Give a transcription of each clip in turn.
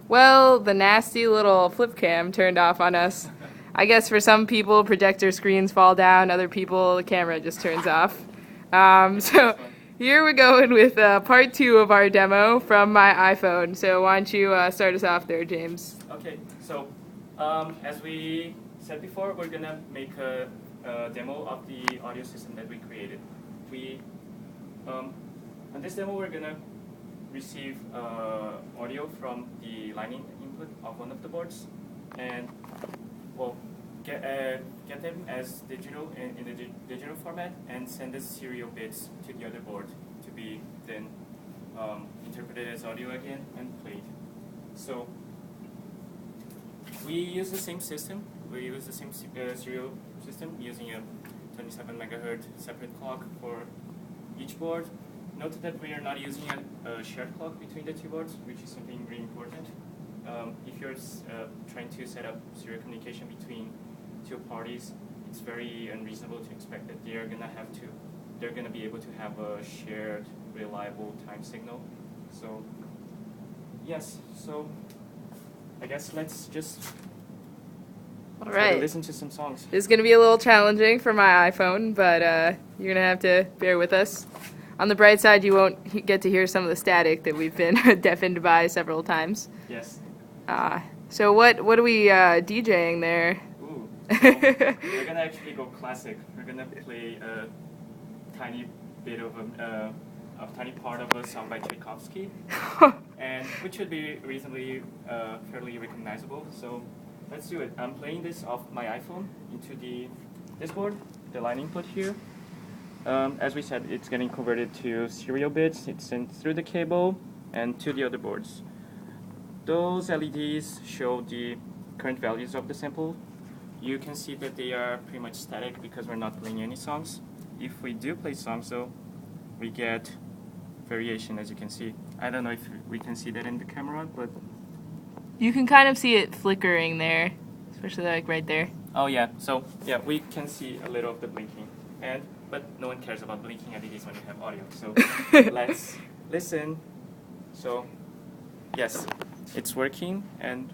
Well, the nasty little flip cam turned off on us. I guess for some people, projector screens fall down. Other people, the camera just turns off. So here we're going with part 2 of our demo from my iPhone. So why don't you start us off there, James? Okay, so as we said before, we're gonna make a demo of the audio system that we created. On this demo, we're gonna receive audio from the Lightning input of one of the boards, and we'll get them as digital in the digital format, and send the serial bits to the other board to be then interpreted as audio again and played. So we use the same system. We use the same serial system using a 27 megahertz separate clock for each board. Note that we are not using a shared clock between the two boards, which is something really important. If you're trying to set up serial communication between two parties, it's very unreasonable to expect that they're gonna be able to have a shared, reliable time signal. So yes, so I guess let's just All right. listen to some songs. This is going to be a little challenging for my iPhone, but you're going to have to bear with us. On the bright side, you won't get to hear some of the static that we've been deafened by several times. Yes. So what are we DJing there? Ooh. So we're gonna actually go classic. We're gonna play a tiny bit of a tiny part of a song by Tchaikovsky, and which should be reasonably fairly recognizable. So let's do it. I'm playing this off my iPhone into this board, the line input here. As we said, it's getting converted to serial bits. It's sent through the cable and to the other boards. Those LEDs show the current values of the sample. You can see that they are pretty much static because we're not playing any songs. If we do play songs, though, we get variation, as you can see. I don't know if we can see that in the camera, but You can kind of see it flickering there, especially like right there. oh yeah. So yeah, we can see a little of the blinking, but no one cares about blinking LEDs when you have audio. So let's listen. So yes, it's working, and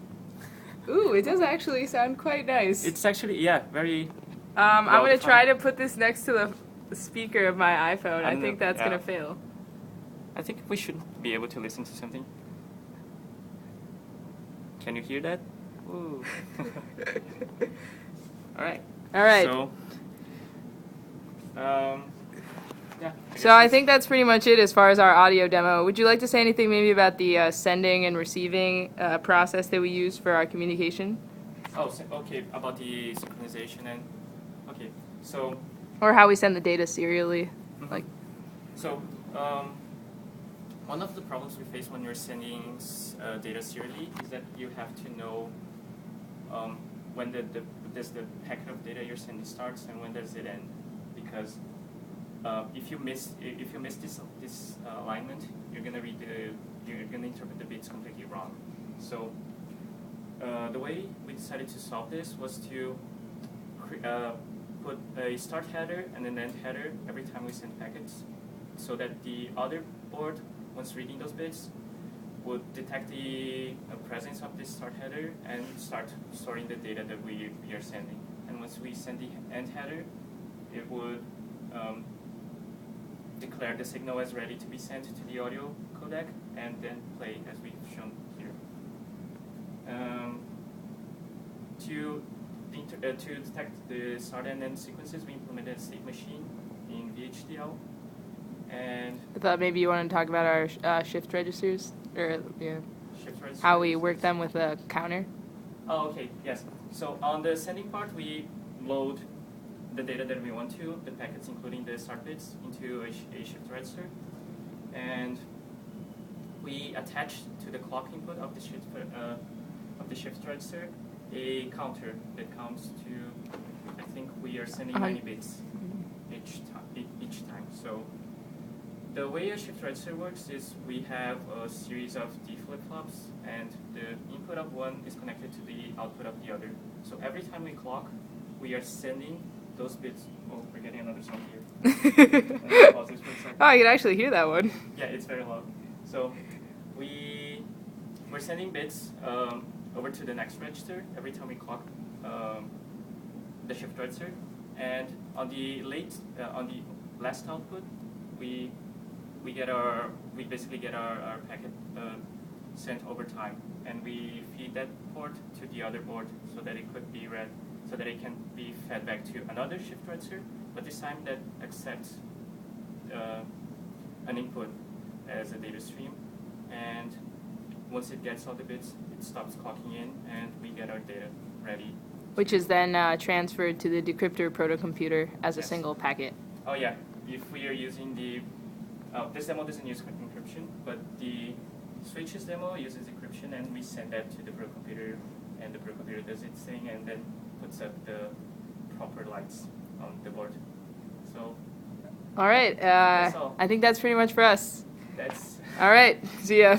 Ooh, it does actually sound quite nice. it's actually very. I'm well going to try to defined. put this next to the speaker of my iPhone. I think that's Yeah. going to fail. I think we should be able to listen to something. Can you hear that? Ooh. All right. All right. So, yeah. So I think that's pretty much it as far as our audio demo. Would you like to say anything maybe about the sending and receiving process that we use for our communication? Oh, okay. About the synchronization and okay. So. Or how we send the data serially? Like. So, one of the problems we face when you're sending data serially is that you have to know when the packet of data you're sending starts and when does it end, because if you miss this alignment, you're gonna interpret the bits completely wrong. So the way we decided to solve this was to put a start header and an end header every time we send packets, so that the other board, once reading those bits, would detect the presence of this start header and start storing the data that we are sending. And once we send the end header, it would declare the signal as ready to be sent to the audio codec and then play as we've shown here. To detect the start and end sequences, we implemented a state machine in VHDL. And I thought maybe you wanted to talk about our shift registers, or shift registers. how we work them with a counter. Oh, okay, yes. So on the sending part, we load the data that we want to, the packets including the start bits, into a shift register. And we attach to the clock input of the shift register a counter that counts to, I think we are sending 90 bits each time. So the way a shift register works is we have a series of D flip-flops, and the input of one is connected to the output of the other. So every time we clock, we are sending those bits. Oh, we're getting another song here. Pause this for a second. Oh, I can actually hear that one. Yeah, it's very loud. So we we're sending bits over to the next register every time we clock the shift register, and on the last output, we basically get our packet sent over time, and we feed that port to the other board so that it could be read, so that it can be fed back to another shift register, but this time that accepts an input as a data stream, and once it gets all the bits, it stops clocking in, and we get our data ready. Which is then transferred to the decryptor protocomputer as a Yes. single packet. Oh yeah, if we are using the, this demo doesn't use encryption, but the switches demo uses encryption, and we send that to the protocomputer, and the protocomputer does its thing, and then puts up the proper lights on the board. So. All right, That's all. I think that's pretty much for us. That's. All right, see ya.